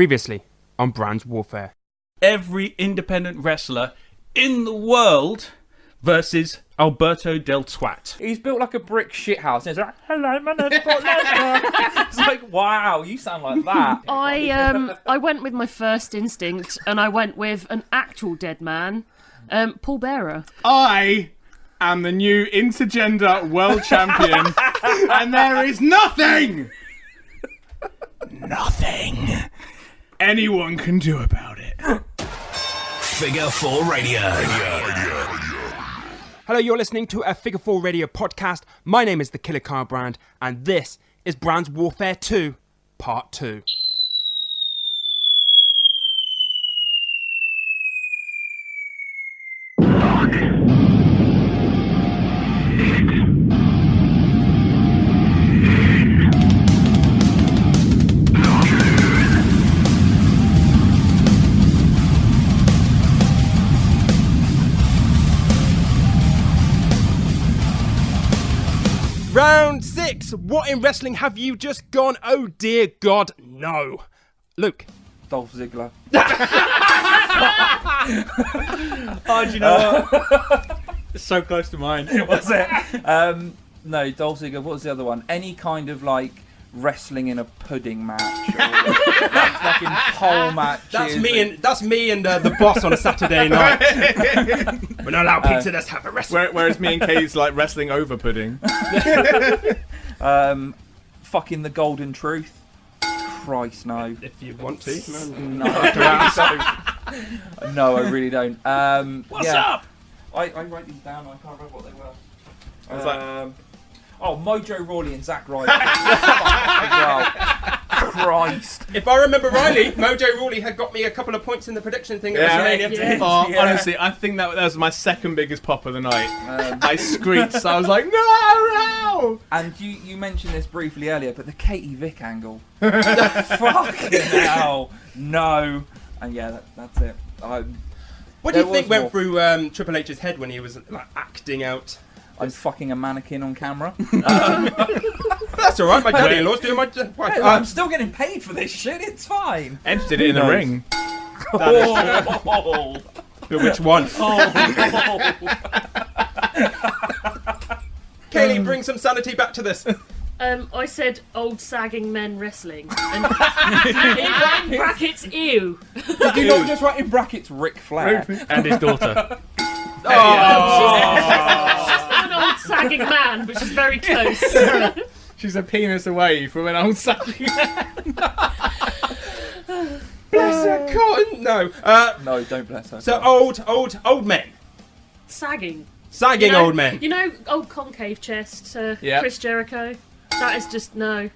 Previously on Brands Warfare. Every independent wrestler in the world versus Alberto Del Twat. He's built like a brick shithouse. And he's like, "Hello, my name's Brock Lesnar." It's like, wow, you sound like that. I went with my first instinct, and I went with an actual dead man, Paul Bearer. I am the new intergender world champion, and there is nothing anyone can do about it. Figure 4 Radio. Hello, you're listening to a Figure 4 Radio podcast. My name is the Killer Car Brand, and this is Brands Warfare 2, Part 2. Round 6. What in wrestling have you just gone? Oh dear God, no. Luke. Dolph Ziggler. Oh, do you know what? It's so close to mine. What's it? No, Dolph Ziggler. What was the other one? Any kind of like wrestling in a pudding match, or like fucking pole match. That's me and the boss on a Saturday night. We're not allowed pizza, let's have a wrestle. Whereas me and Kay's like wrestling over pudding. Fucking the Golden Truth. Christ, no. If you want to. No, no, I really don't. What's up? I wrote these down. I can't remember what they were. I was like, Mojo Rawley and Zack Ryder. Wow. Christ. If I remember rightly, Mojo Rawley had got me a couple of points in the prediction thing at WrestleMania. Yeah. Honestly, I think that was my second biggest pop of the night. I screeched, so I was like, no! And you mentioned this briefly earlier, but the Katie Vick angle. Fucking hell. No. And yeah, that's it. What do you think went through Triple H's head when he was like acting out? I'm fucking a mannequin on camera. That's alright, my daddy-in-law's doing my... I'm still getting paid for this shit, it's fine. Ed did it in the ring. Which one? Kaylee, bring some sanity back to this. I said old sagging men wrestling. And in brackets, ew. Did you not just write in brackets Ric Flair? And his daughter. She's an old sagging man, which is very close. She's a penis away from an old sagging man. Bless her cotton. No. No, don't bless her. So old men. Sagging. Sagging old men. You know, old concave chest, Yeah. Chris Jericho? That is just, no.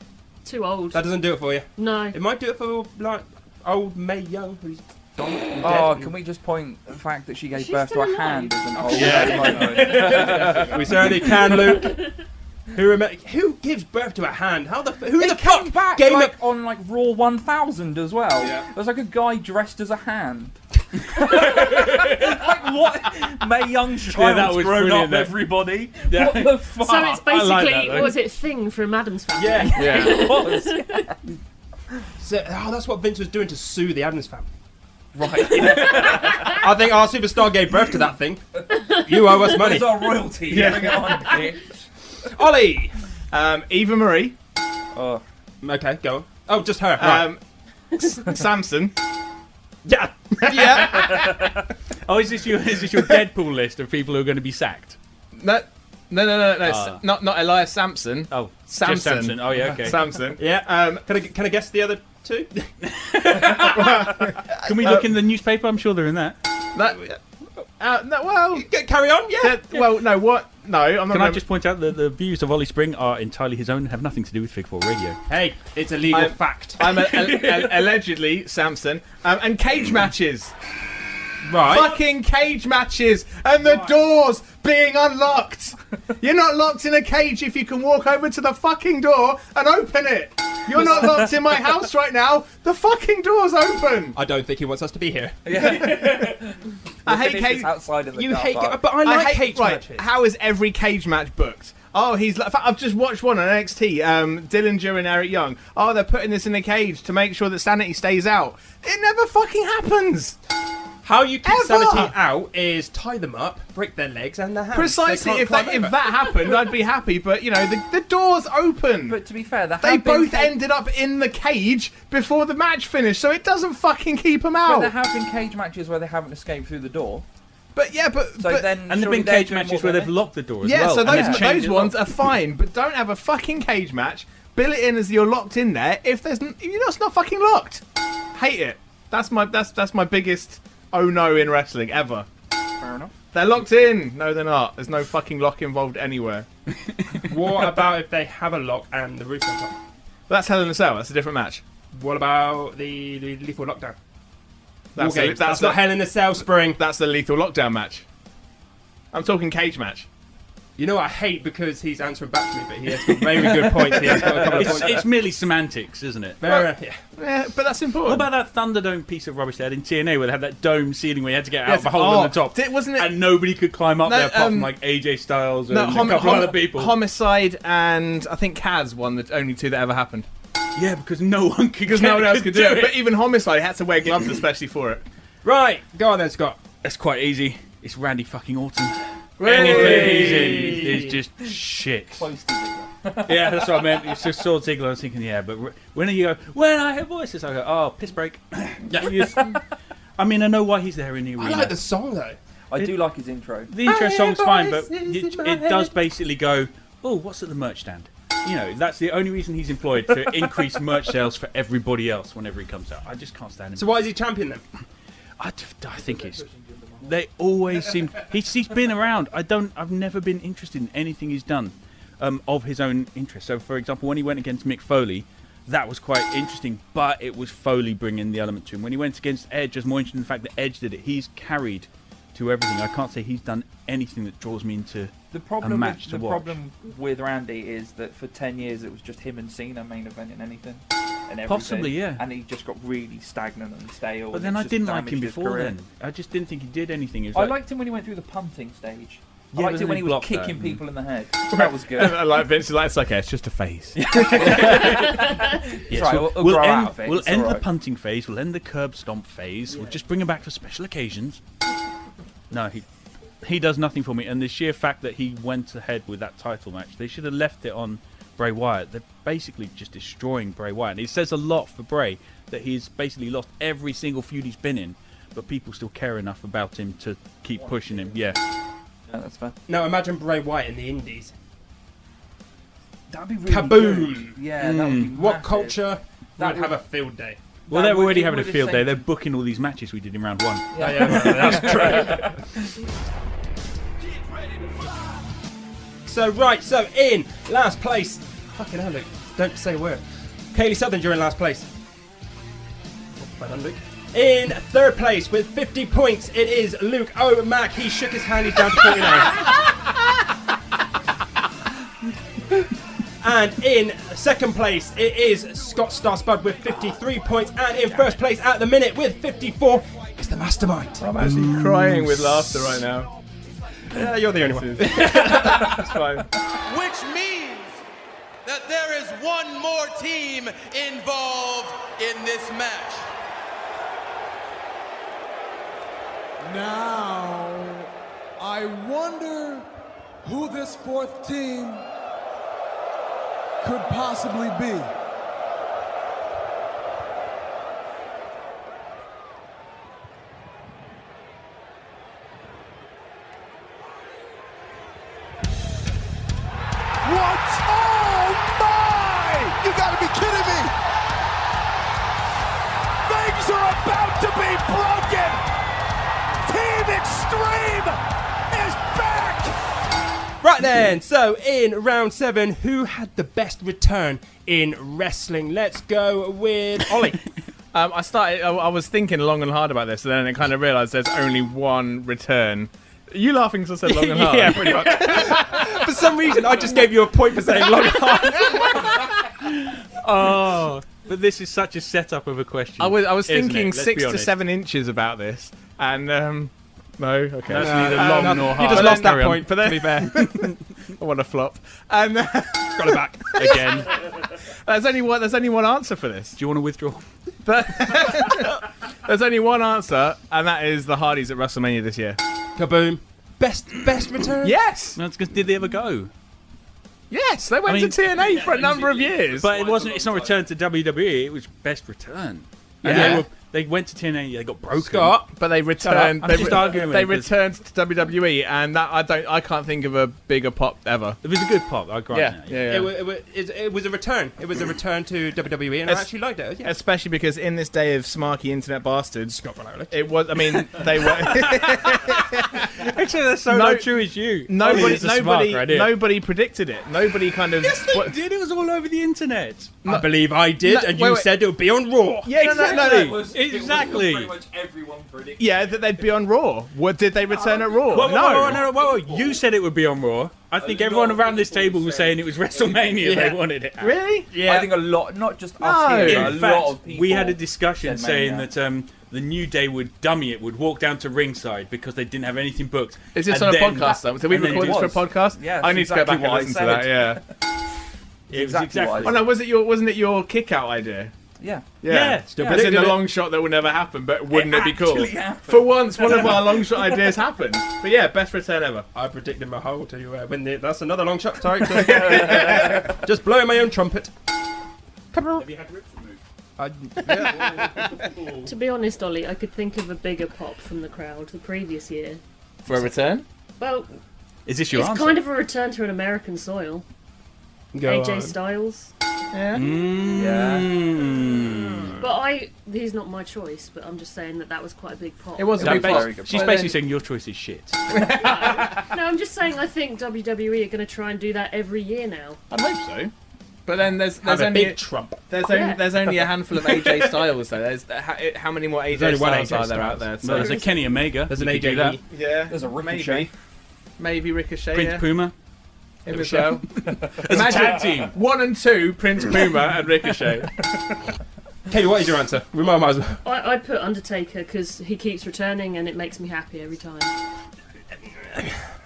Too old. That doesn't do it for you. No. It might do it for, like, old Mae Young, who's gone and Oh, dead. can we just point the fact that she gave She's birth to still a alive. hand as an old Yeah. We certainly can, Luke. Who gives birth to a hand? Who It the came fuck back gave like, up? on like Raw 1000 as well. Yeah. There was like a guy dressed as a hand. Like what? Mae Young's that child's was grown brilliant, up, that. everybody. Yeah. What the fuck? So it's I like basically, that, what was it, Thing from Addams Family? Yeah. It was. So, that's what Vince was doing to sue the Addams family. Right. I think our superstar gave birth to that thing. You owe us money. Where's our royalty? Yeah. Bring it on, bitch. Ollie! Eva Marie. Oh. Okay, go on. Oh, just her. Right. Samson. Yeah. Yeah. Oh, is this your Deadpool list of people who are going to be sacked? No. Not Elias Sampson. Oh, Samson. just Samson. Oh, yeah, okay. Samson. Yeah. Can I guess the other two? Can we look in the newspaper? I'm sure they're in that. No, well, Carry on, yeah. well, no, what? No, I'm not. Can I just point out that the views of Ollie Spring are entirely his own and have nothing to do with Fig 4 Radio? Hey, it's a legal fact. I'm allegedly Samson. And cage matches. Right. Fucking cage matches and the doors being unlocked. You're not locked in a cage if you can walk over to the fucking door and open it. You're not locked in my house right now. The fucking door's open. I don't think he wants us to be here. I hate cage. Outside in the You car hate, park. but I like cage right, matches. how is every cage match booked? Oh, he's like. In fact, I've just watched one on NXT. Dillinger and Eric Young. Oh, they're putting this in a cage to make sure that Sanity stays out. It never fucking happens. How you keep Ever. Sanity out is tie them up, break their legs and their hands. Precisely. They If can't that climb over. happened, I'd be happy. But you know, the door's open. But to be fair, They both ended up in the cage before the match finished, so it doesn't fucking keep them But there out. have been cage matches where they haven't escaped through the door. But So then, And there've surely been they're cage doing matches what where they're they've locked the door as yeah, well. so and those they've changed those it ones up. are fine. But don't have a fucking cage match. Bill it in as you're locked in there. If it's not fucking locked, hate it. That's my biggest oh no in wrestling ever. Fair enough. They're locked in. No, they're not. There's no fucking lock involved anywhere. What about if they have a lock and the roof on top? That's Hell in a Cell. That's a different match. What about the lethal lockdown? That's War Games. That's not Hell in a Cell, Spring. That's the Lethal Lockdown match. I'm talking cage match. You know what I hate because he's answering back to me, but he has got very good points. He has got a couple of points. It's merely semantics, isn't it? Very, yeah. Yeah, but that's important. What about that Thunderdome piece of rubbish they had in TNA where they had that dome ceiling where you had to get out Yes, of a hole on the top? Wasn't it? And nobody could climb up No, there apart from like AJ Styles and No, a couple of other people. Homicide and I think Kaz won the only two that ever happened. Yeah, because no one could Because no one else could do it. But even Homicide had to wear gloves especially for it. Right, go on then, Scott. That's quite easy. It's Randy fucking Orton. Hey! Anything he's in is just shit. Close to Ziggler. Yeah, that's what I meant. It's just Sword Ziggler. I was thinking, yeah, but when you go, when I hear voices, I go, oh, piss break. I mean, I know why he's there in the I arena. like the song though. I do like his intro. The intro song's fine, but voices in my it does head. basically go, oh, what's at the merch stand? You know, that's the only reason he's employed, to increase merch sales for everybody else whenever he comes out. I just can't stand him. So why is he champion then? I think it's... They always seem... He's been around. I've never been interested in anything he's done of his own interest. So, for example, when he went against Mick Foley, that was quite interesting, but it was Foley bringing the element to him. When he went against Edge, I was more interested in the fact that Edge did it. He's carried to everything. I can't say he's done anything that draws me into The a problem match with, to the watch. problem with Randy is that for 10 years it was just him and Cena main eventing anything. And everything. Possibly, yeah. And he just got really stagnant and stale. But and then it's I just didn't like damaged him his before career. then. I just didn't think he did anything. It was I like, liked him when he went through the punting stage. Yeah, I liked but it when then he he was blocked kicking that. people in the head. That was good. Like Vince is like, it's okay, it's just a phase. yes, right, we'll grow out of it, We'll it's end the alright. punting phase. We'll end the curb stomp phase. We'll just bring him back for special occasions. No, he does nothing for me. And the sheer fact that he went ahead with that title match, they should have left it on Bray Wyatt. They're basically just destroying Bray Wyatt. And it says a lot for Bray that he's basically lost every single feud he's been in, but people still care enough about him to keep pushing him. Yeah. Yeah, that's fair. Now imagine Bray Wyatt in the Indies. That'd be really Kaboom! good. Yeah, that would be What massive. culture That would have a field day? Well, That they're would- already it having a would field day. essentially- They're booking all these matches we did in round one. That's true. So in last place, fucking hell, Luke, don't say a word. Kaylee Southern, you're in last place. Well done, Luke. In third place with 50 points, it is Luke O'Mac. He shook his hand, he's down to 49. And in second place, it is Scott Star Spud with 53 points. And in first place at the minute with 54 is the Mastermind. I'm actually crying with laughter right now. Yeah, you're the only one. That's fine. Which means that there is one more team involved in this match. Now, I wonder who this fourth team could possibly be. What? Oh my! You gotta be kidding me! Things are about to be broken! Team Extreme is back! Right then, so in round 7, who had the best return in wrestling? Let's go with Ollie. I was thinking long and hard about this, and then I kind of realised there's only one return. Are you laughing because I said long and hard? Yeah, pretty much. For some reason, I just gave you a point for saying long and hard. Oh, but this is such a setup of a question. I was isn't thinking it? Let's 6 be to honest. 7 inches about this, and no, okay. That's neither long nor hard. You just But lost then- that point, but to then- be fair. What a flop. And Got it back again. there's only one answer for this. Do you want to withdraw? There's only one answer, and that is the Hardys at WrestleMania this year. Kaboom. Best return? Yes! No, it's 'cause did they ever go? Yes, they went to TNA for a number of years. But it wasn't. It's not return to WWE. It was best return. And Yeah. they went to TNA. They got broken. Scott. But they returned. I'm just arguing with They it 'cause- returned to WWE, and that I can't think of a bigger pop ever. It was a good pop. I grant that. It was a return. It was a return to WWE, and I actually liked it. Yeah. Especially because in this day of smarky internet bastards, Scott Riley. it was. I mean, they were. Actually, that's so No- not true as you. Ollie is a smart right here. Nobody predicted it. Nobody kind of. Yes, they did. It was all over the internet. I believe I did, No, and you wait, wait. said it would be on Raw. Yeah, Exactly. no. Exactly. Pretty much everyone predicted. Yeah, that they'd be on Raw. What did they return at Raw? Whoa. You said it would be on Raw. I think everyone around this table was saying it was WrestleMania they wanted it. Really? Yeah. I think a lot, not just No. us here, but In a fact, lot of people. we had a discussion said saying Mania. that the New Day would dummy it, would walk down to ringside because they didn't have anything booked. Is this And on a then- podcast though? Did we and then record it this for a was. podcast? Yeah, I need that's to go back exactly and what I listen to that. said. Yeah. It was Exactly what I Oh no, wasn't it your kick out idea? Yeah. Yeah, still As in the predicted it. long shot that would never happen, but wouldn't it be cool? actually happened. For once, one of our long shot ideas happened. But yeah, best return ever. I predicted my whole to win the. That's another long shot. Sorry. Just blowing my own trumpet. Have you had ribs removed? To be honest, Ollie, I could think of a bigger pop from the crowd the previous year. For a return? Well, Is this your it's answer? kind of a return to an American soil. Go AJ on. Styles. Yeah. But he's not my choice, but I'm just saying that was quite a big pop. It was a That big basi- pop. She's But basically then- saying your choice is shit. No, I'm just saying I think WWE are going to try and do that every year now. I'd hope so. But then there's Have a only big trump. there's only a handful of AJ Styles though. There's how many more AJ only one Styles AJ are there out Styles. there? Well, So there's a Kenny Omega. There's an You could do that. AJ. yeah, There's a Ricochet. maybe Ricochet. Prince yeah. Puma. Him as well. As a tag team. 1 and 2, Prince Puma and Ricochet. Katie, what is your answer? We might as well. I put Undertaker because he keeps returning and it makes me happy every time.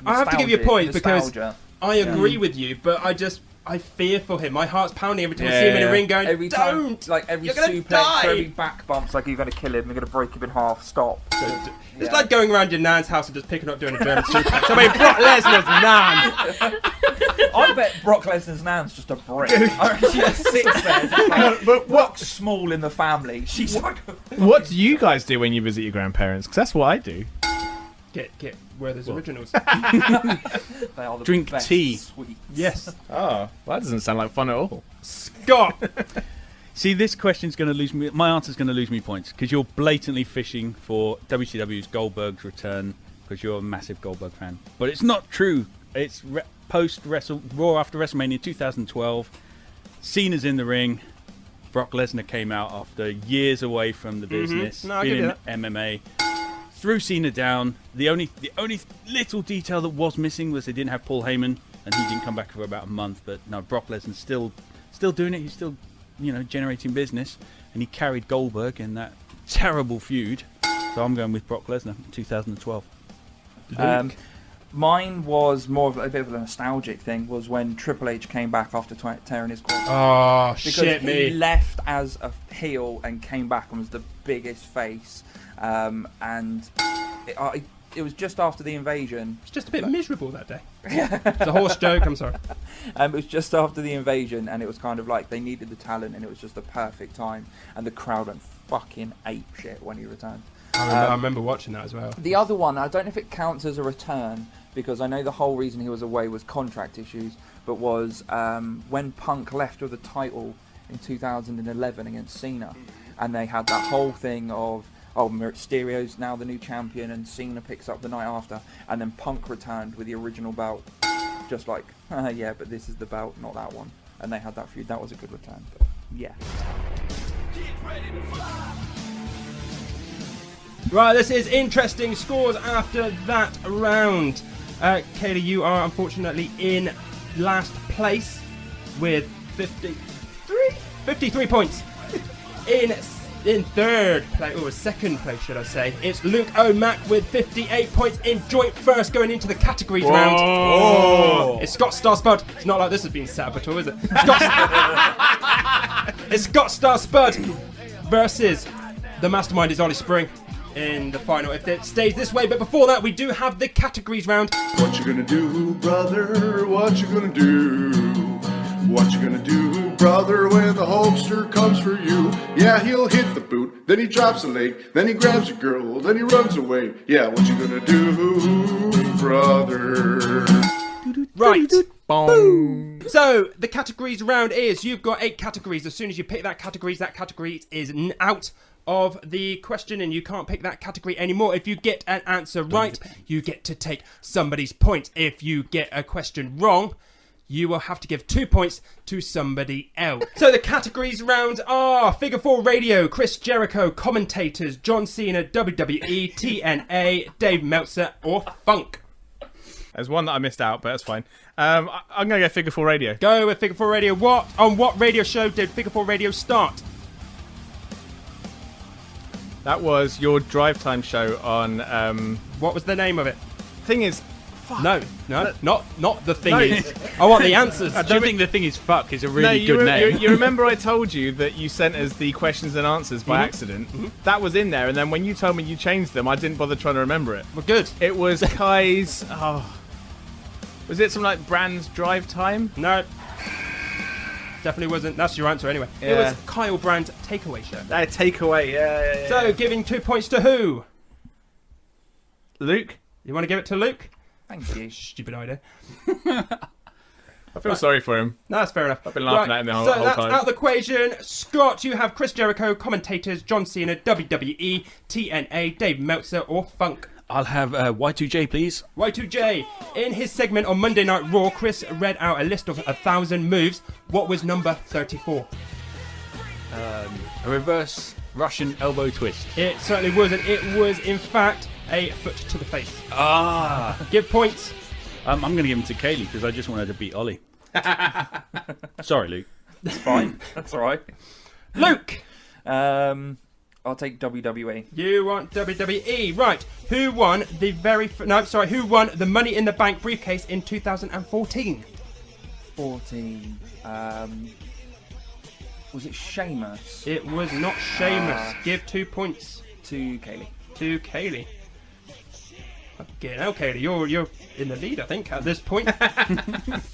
I have to give you a point because Nostalgia. I agree with you, but I fear for him. My heart's pounding every time I see him in Yeah. a ring going, Every time, don't! like every You're gonna suplex, die! every back bump's like you're going to kill him, you're going to break him in half, stop. It's Yeah. like going around your nan's house and just picking up doing a German suplex. I mean, Brock Lesnar's nan! I bet Brock Lesnar's nan's just a brick. I reckon she just sits there, just like, But Brock's small in the family. She's like, what do you guys do when you visit your grandparents? Because that's what I do. Get where there's originals. they are the Drink best tea. sweets. Yes. Oh, well, that doesn't sound like fun at all. Scott! See, this question's going to lose me. My answer's going to lose me points because you're blatantly fishing for WCW's Goldberg's return because you're a massive Goldberg fan. But it's not true. It's post Raw after WrestleMania 2012. Cena's in the ring. Brock Lesnar came out after years away from the business, No, I been give you in MMA. Threw Cena down. The only little detail that was missing was they didn't have Paul Heyman, and he didn't come back for about a month. But no, Brock Lesnar's still doing it. He's still, generating business, and he carried Goldberg in that terrible feud. So I'm going with Brock Lesnar, 2012. Mine was more of a bit of a nostalgic thing. Was when Triple H came back after tearing his quad. Oh, Because shit he me. left as a heel and came back and was the biggest face. And it was just after the invasion. It's just a bit miserable that day. It's a horse joke, I'm sorry. It was just after the invasion, and it was kind of like they needed the talent, and it was just the perfect time. And the crowd went fucking ape shit when he returned. I remember watching that as well. The other one, I don't know if it counts as a return, because I know the whole reason he was away was contract issues, but was when Punk left with the title in 2011 against Cena, and they had that whole thing of, Mysterio's now the new champion, and Cena picks up the night after, and then Punk returned with the original belt, just like, yeah, but this is the belt, not that one. And they had that feud. That was a good return. But yeah. Right, this is interesting scores after that round. Kaylee, you are unfortunately in last place with 53 points. In In third place, or second place, should I say, it's Luke O'Mac with 58 points in joint first going into the categories round. Oh. It's Scott Star Spud. It's not like this has been set up at all, is it? It's Scott Star Spud versus the Mastermind is Ollie Spring in the final if it stays this way. But before that, we do have the categories round. What you gonna do, brother? What you gonna do? What you gonna do, brother, when the Hulkster comes for you? Yeah, he'll hit the boot, then he drops a leg, then he grabs a girl, then he runs away. Yeah, what you gonna do, brother? Right. Boom. So, the categories round is, you've got 8 categories. As soon as you pick that category is out of the question and you can't pick that category anymore. If you get an answer right, you get to take somebody's point. If you get a question wrong, you will have to give 2 points to somebody else. So the categories round are Figure 4 Radio, Chris Jericho, commentators, John Cena, WWE, TNA, Dave Meltzer, or Funk. There's one that I missed out, but that's fine. I'm going to go Figure 4 Radio. Go with Figure 4 Radio. On what radio show did Figure 4 Radio start? That was your drive time show on... What was the name of it? Thing is... Fuck. No, not the thing is. I want the answers. I don't think the thing is fuck is a really good name. You remember I told you that you sent us the questions and answers by accident? That was in there, and then when you told me you changed them, I didn't bother trying to remember it. Well, good. It was Kai's... Was it something like Brand's Drive Time? No. Definitely wasn't. That's your answer anyway. Yeah. It was Kyle Brand's Takeaway Show. Takeaway, yeah. So, giving 2 points to who? Luke? You want to give it to Luke? Thank you. Stupid idea. I feel sorry for him. No, that's fair enough. I've been laughing at him the whole that's time. out of the equation. Scott, you have Chris Jericho, commentators, John Cena, WWE, TNA, Dave Meltzer, or Funk. I'll have Y2J, please. Y2J. In his segment on Monday Night Raw, Chris read out a list of 1,000 moves. What was number 34? A reverse Russian elbow twist. It certainly wasn't. It was, in fact, a foot to the face. Ah. Give points. I'm going to give him to Kaylee because I just want her to beat Ollie. Sorry, Luke. That's fine. That's all right. Luke. I'll take WWE. You want WWE, right? Who won the Who won the Money in the Bank briefcase in 2014? 14. Was it Sheamus? It was not Sheamus. Give 2 points To Kaylee. to Kaylee. Again, Kaylee, you're in the lead, I think, at this point.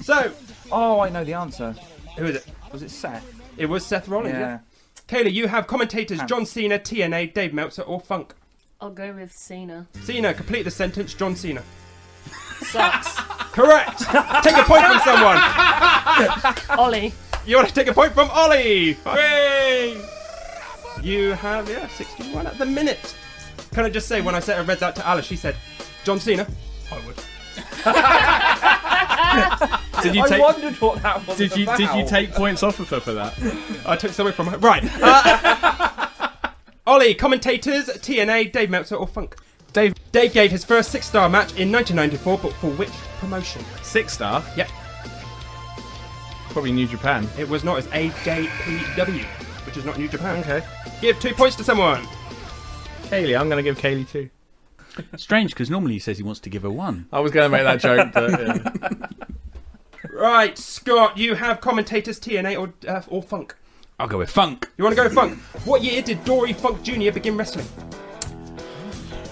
So, Oh, I know the answer. who is it? Was it Seth? It was Seth Rollins. Yeah. Yeah. Kaylee, you have commentators John Cena, TNA, Dave Meltzer, or Funk. I'll go with Cena. Cena, complete the sentence. John Cena. Sucks. Correct. Take a point from someone. Ollie. You want to take a point from Ollie? Hooray! You have 61 at the minute. Can I just say, when I read that to Alice, she said, "John Cena." I would. Did you I take? wondered what that was. Did you take points off of her for that? I took something from her. Right. Ollie, commentators, TNA, Dave Meltzer, or Funk. Dave gave his first 6-star match in 1994, but for which promotion? 6-star. Yep. Probably New Japan. It was not as AJPW, which is not New Japan. Okay. Give 2 points to someone. Kaylee, I'm going to give Kaylee 2. Strange, because normally he says he wants to give her 1. I was going to make that joke, but yeah. Right, Scott, you have commentators, TNA, or Funk. I'll go with Funk. You want to go with Funk? What year did Dory Funk Jr. begin wrestling?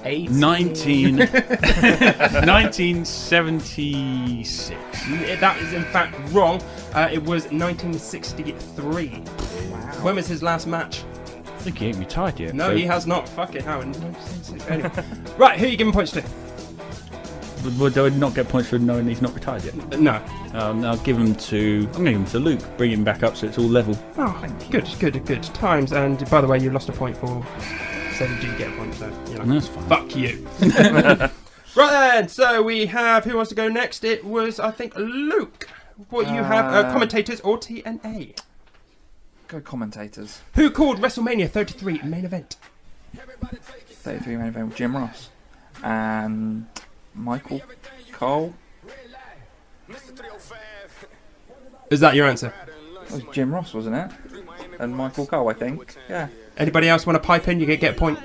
1976. That is in fact wrong. It was 1963. Wow. When was his last match? I think he ain't retired yet. No, so he has not. Fuck it, Howard. Anyway. Right, who are you giving points to? Would I not get points for knowing he's not retired yet? No. I'll give him to... I'm going to give him to Luke. Bring him back up so it's all level. Oh, good times. And by the way, you lost a point for saying did you get a point, so That's fine. Fuck you. Right then, so we have, who wants to go next? It was, I think, Luke. What you have, commentators or TNA? Go commentators. Who called WrestleMania 33 main event? 33 main event with Jim Ross. And Michael Cole. Is that your answer? It was Jim Ross, wasn't it? And Michael Cole, I think. Yeah. Anybody else want to pipe in? You can get a point.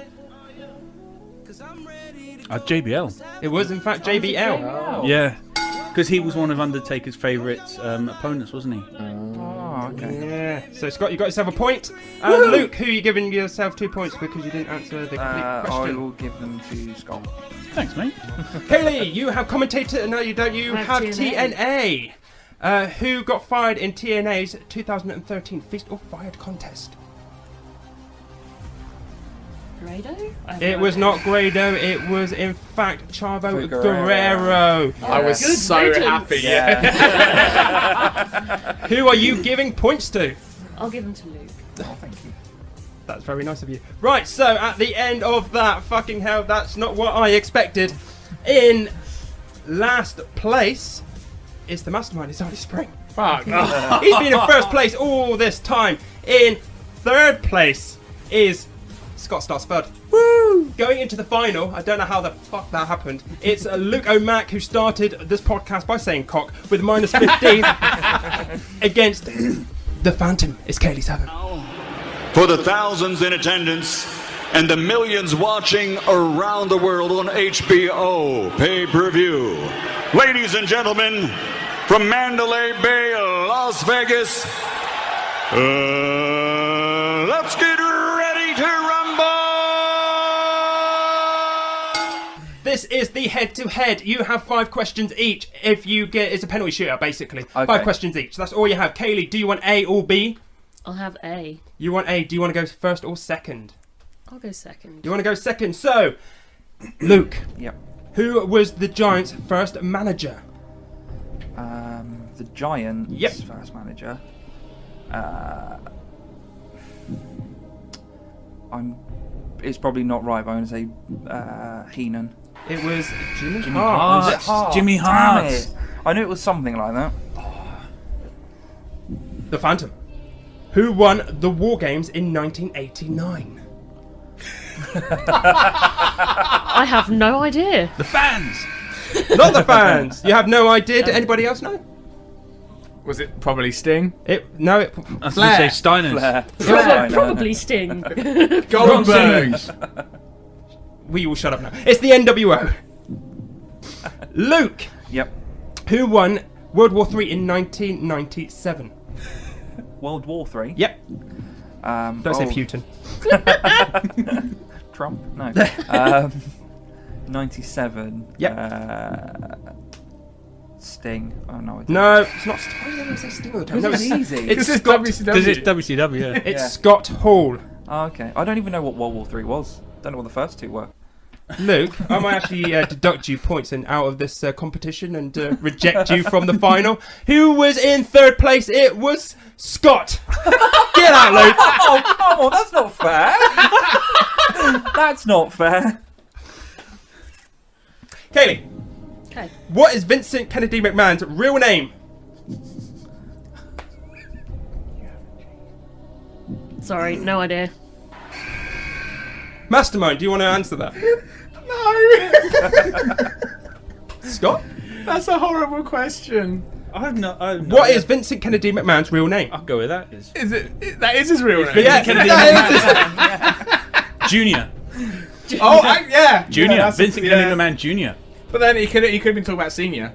JBL. It was, in fact, JBL. Oh. Yeah. Because he was one of Undertaker's favourite opponents, wasn't he? Oh, okay. Yeah. So, Scott, you got yourself a point. And Luke, who are you giving yourself 2 points because you didn't answer the complete I question? will give them to Scott. Thanks, mate. Kaylee, you have commentator. No, you don't. You have TNA. Who got fired in TNA's 2013 Feast or Fired contest? Grado? It was not Grado. It was, in fact, Chavo Guerrero. Guerrero. I was Good so riddance. happy. Yeah. Who are you giving points to? I'll give them to Luke. Oh, thank you. That's very nice of you. Right, so at the end of that, fucking hell, that's not what I expected. In last place is the Mastermind. It's Artie Spring. Fuck. He's been in first place all this time. In third place is Scott Star Spud. Woo! Going into the final, I don't know how the fuck that happened. It's Luke O'Mac who started this podcast by saying cock with minus 15 against the Phantom. It's Kaylee Southern. For the thousands in attendance and the millions watching around the world on HBO pay-per-view. Ladies and gentlemen, from Mandalay Bay, Las Vegas, let's get ready to rumble! This is the head-to-head. You have 5 questions each. If you get, it's a penalty shootout, basically. Okay. 5 questions each. That's all you have. Kaylee, do you want A or B? I'll have A. You want A. Do you want to go first or second? I'll go second. You want to go second. So, Luke. Yep. Who was the Giants' first manager? The Giants' Yep. first manager. It's probably not right, but I'm going to say Heenan. It was Jimmy Hart. Hart. Was it Hart? Jimmy Damn Hart. it. I knew it was something like that. The Phantom. Who won the War Games in 1989? I have no idea. The fans. Not the fans. You have no idea. Did anybody else know? Was it probably Sting? No. I was going to say Steiners. Flair. Probably Sting. Goldberg. We will shut up now. It's the NWO. Luke. Yep. Who won World War III in 1997? World War 3. Yep. Don't say Putin. Trump? No. 97. Yep. Sting. Oh no. No, it's not. Why do you always say Sting all the time? No, It's easy. It's This is Scott. WCW. Because it's WCW, yeah. It's Yeah. Scott Hall. Oh, okay. I don't even know what World War 3 was. Don't know what the first two were. Luke, I might actually deduct you points out of this competition and reject you from the final. Who was in third place? It was Scott. Get out, Luke. Oh, come on, that's not fair. That's not fair. Kaylee, Okay. what is Vincent Kennedy McMahon's real name? Sorry, no idea. Mastermind, do you want to answer that? No. Scott? That's a horrible question. I've not. What is Vincent Kennedy McMahon's real name? I'll go with that. Is it? That is his real name. Yeah, Kennedy that Junior. Oh, yeah. Junior. Yeah, that's- Vincent yeah. Kennedy McMahon Junior. But then he could have been talking about senior.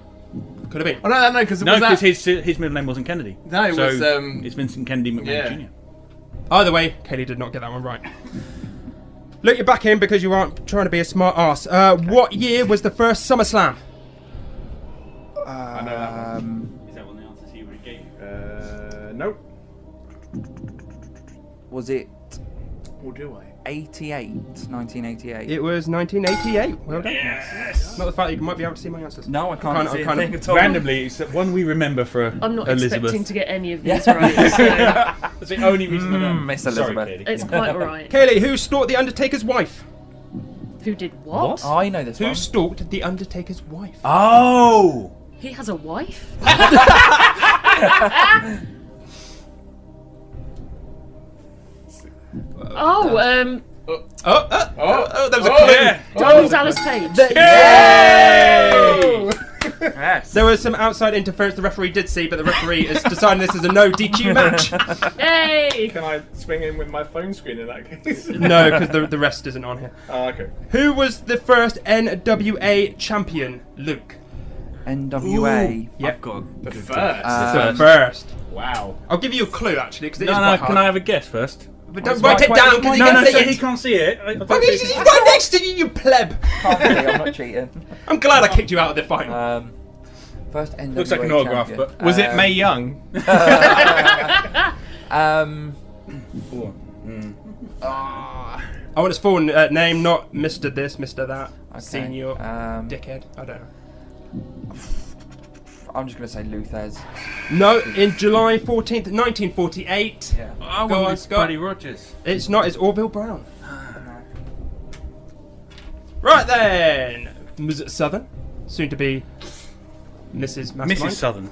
Could have been. Oh no, because No, because his middle name wasn't Kennedy. No, it so was, it's Vincent Kennedy McMahon yeah. Jr. Either way, Kaylee did not get that one right. Look, you're back in because you aren't trying to be a smart ass. What year was the first SummerSlam? I know that one. Is that one of the answers he already gave? Nope. Was it Or do I? 1988? It was 1988. Well done. Yes. Not the fact you might be able to see my answers. No, I can't see kind anything of- at all. Randomly, it's one we remember for I'm not Elizabeth. expecting to get any of these right, so That's the only reason I know. Miss Sorry, Elizabeth. Katie. it's quite alright. Kaylee, who stalked the Undertaker's wife? Who did what? Oh, I know this Who one. stalked the Undertaker's wife? Oh! He has a wife? Oh, Oh, there was a clue. Yeah. Diamond Dallas Page. Yay! Yes. There was some outside interference the referee did see, but the referee is deciding this is a no DQ match. Yay! Can I swing in with my phone screen in that case? No, because the rest isn't on here. Oh, okay. Who was the first NWA champion? Luke. NWA. Yep. I've got The good first. The first. Wow. I'll give you a clue actually, because it is No, quite can hard. I have a guess first? But don't write it down, because No, you no, can see so it. he can't see it. But he's right next to you, you pleb. Can't see, I'm not cheating. I'm glad I kicked you out of the final. First NWA Looks like an autograph, champion. but was it Mae Young? I want his full name, not Mr. This, Mr. That, Okay. Senior, Dickhead. I don't know. I'm just going to say Luthez. No, in July 14th, 1948. Yeah. I Go went on, with Scott. Buddy Rogers. It's not, it's Orville Brown. Right then, Ms. Southern, soon to be Mrs. Mastermind. Mrs. Southern.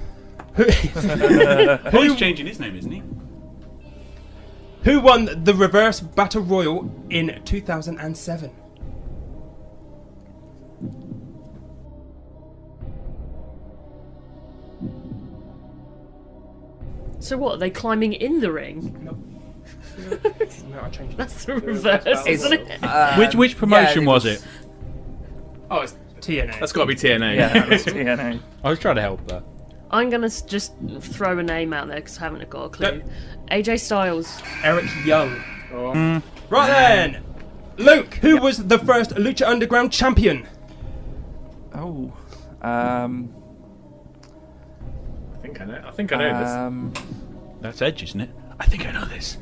Who, He's changing his name, isn't he? who won the Reverse Battle Royal in 2007? So what? Are they climbing in the ring? No, I changed it. That's the reverse, isn't it? Which promotion was it? Oh, it's, TNA. that's got to be TNA. Yeah, that's TNA. I was trying to help there. I'm gonna just throw a name out there because I haven't got a clue. AJ Styles. Eric Young. Oh. Right then, Luke, who was the first Lucha Underground champion? Oh. I think I know. I think I know this. That's Edge, isn't it? I think I know this.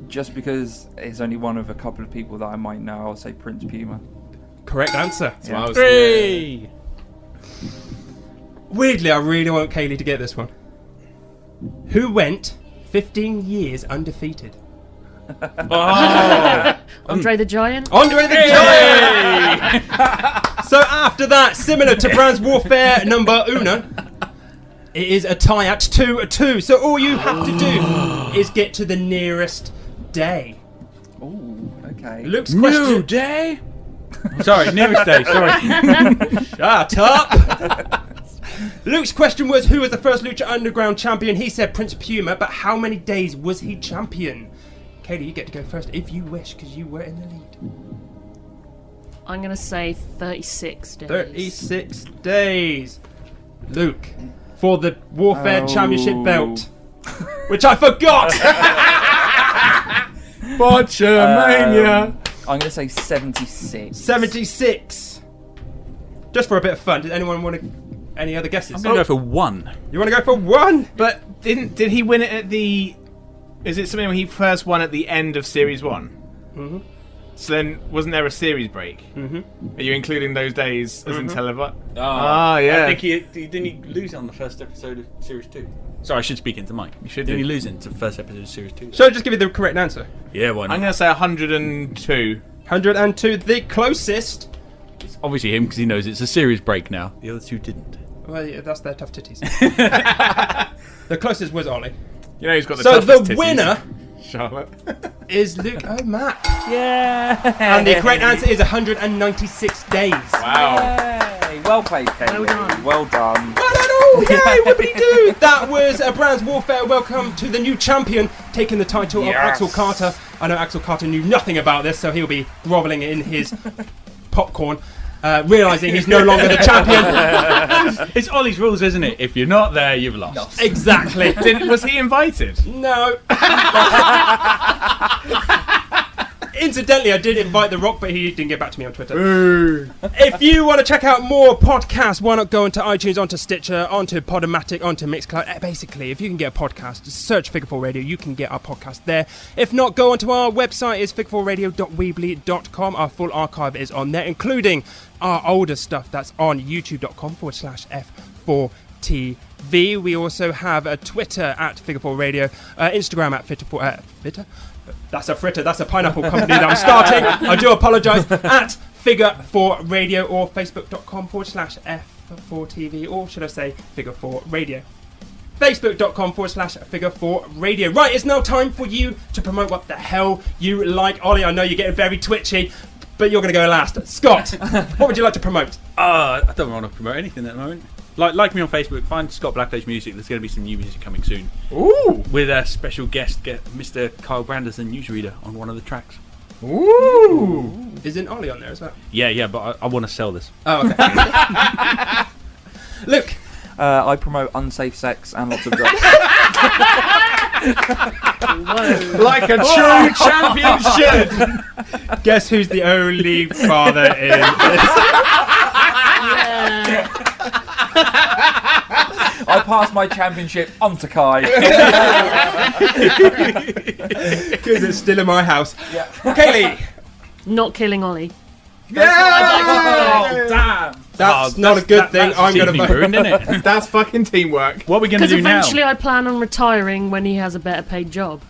Just because it's only one of a couple of people that I might know, I'll say Prince Puma. Correct answer. So I was, Three! Weirdly, I really want Kaylee to get this one. Who went 15 years undefeated? Andre the Giant. Andre the Giant! So after that, similar to Brand's Warfare number uno, it is a tie at 2-2. So all you have to do is get to the nearest day. Oh, okay. Luke's New question... day? Sorry, nearest day, sorry. Shut up! Luke's question was, who was the first Lucha Underground champion? He said Prince Puma, but how many days was he champion? Katie, you get to go first if you wish, because you were in the lead. I'm gonna say 36 days. 36 days. Luke, for the Warfare Championship belt, which I forgot! Botchamania! I'm going to say 76. 76. Just for a bit of fun, did anyone want to... Any other guesses? I'm going to go for 1. You want to go for 1? But did he win it at the... Is it something where he first won at the end of Series 1? Mm-hmm. So then, wasn't there a series break? Mm-hmm. Are you including those days as in televised? Oh, yeah. I think he didn't he lose it on the first episode of Series 2? Sorry, I should speak into Mike. You should Didn't do. he lose it into the first episode of Series 2? Shall I just give you the correct answer? Yeah, why not? I'm going to say 102. 102, the closest. It's obviously him because he knows it's a series break now. The other two didn't. Well, yeah, that's their tough titties. The closest was Ollie. You know he's got the So toughest the titties. winner Charlotte. is Luke Matt. Yeah! And the correct answer is 196 days. Wow. Yay. Well played, Kate. Well done. Well done. Yay, whippity do! That was Brand's Warfare. Welcome to the new champion, taking the title of Axel Carter. I know Axel Carter knew nothing about this, so he'll be grovelling in his popcorn, realising he's no longer the champion. It's Ollie's rules, isn't it? If you're not there, you've lost. Exactly. Was he invited? No. Incidentally, I did invite The Rock, but he didn't get back to me on Twitter. If you want to check out more podcasts, why not go onto iTunes, onto Stitcher, onto Podomatic, onto Mixcloud. Basically, if you can get a podcast, just search Figure 4 Radio. You can get our podcast there. If not, go onto our website. It's figure4radio.weebly.com. Our full archive is on there, including our older stuff that's on youtube.com/F4TV. We also have a Twitter at Figure 4 Radio, Instagram at Fitter. That's a fritter. That's a pineapple company that I'm starting. I do apologise. At Figure 4 Radio or Facebook.com/F4TV, or should I say Figure 4 Radio. Facebook.com/Figure 4 Radio. Right, it's now time for you to promote what the hell you like. Ollie, I know you're getting very twitchy. but you're going to go last. Scott, what would you like to promote? I don't want to promote anything at the moment. Like me on Facebook, find Scott Blackledge Music. There's going to be some new music coming soon. Ooh! With a special guest, Mr. Kyle Branderson, newsreader, on one of the tracks. Ooh! Isn't Ollie on there as well? Yeah, but I want to sell this. Oh, okay. Luke. I promote unsafe sex and lots of drugs. Like a true champion should. Guess who's the only father in this? I passed my championship on to Kai. Because it's still in my house. Yeah. Kaylee. Not killing Ollie. Oh, damn. That's not a good thing. I'm going to ruined, isn't it? That's fucking teamwork. What are we going to Because do now? eventually I plan on retiring when he has a better paid job.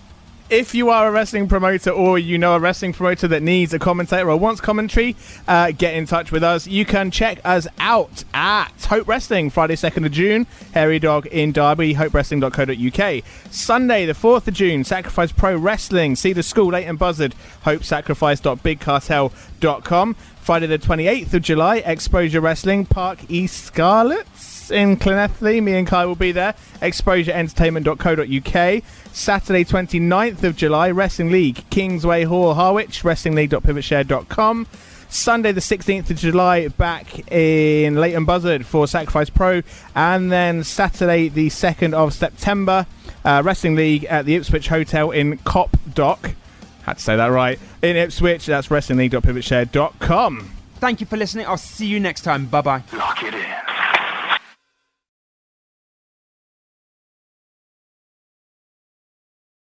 If you are a wrestling promoter or you know a wrestling promoter that needs a commentator or wants commentary, get in touch with us. You can check us out at Hope Wrestling, Friday 2nd of June, Hairy Dog in Derby, hopewrestling.co.uk. Sunday the 4th of June, Sacrifice Pro Wrestling, Cedar School, Leighton Buzzard, hopesacrifice.bigcartel.com. Friday the 28th of July, Exposure Wrestling, Park East Scarlets in Llanelli. Me and Kai will be there. exposureentertainment.co.uk. Saturday 29th of July, Wrestling League, Kingsway Hall, Harwich, wrestlingleague.pivotshare.com. Sunday the 16th of July, back in Leighton Buzzard for Sacrifice Pro. And then Saturday the 2nd of September, Wrestling League at the Ipswich Hotel in Copdock. Had to say that right. In Ipswich, that's wrestlingleague.pivotshare.com. Thank you for listening. I'll see you next time. Bye-bye. Lock it in.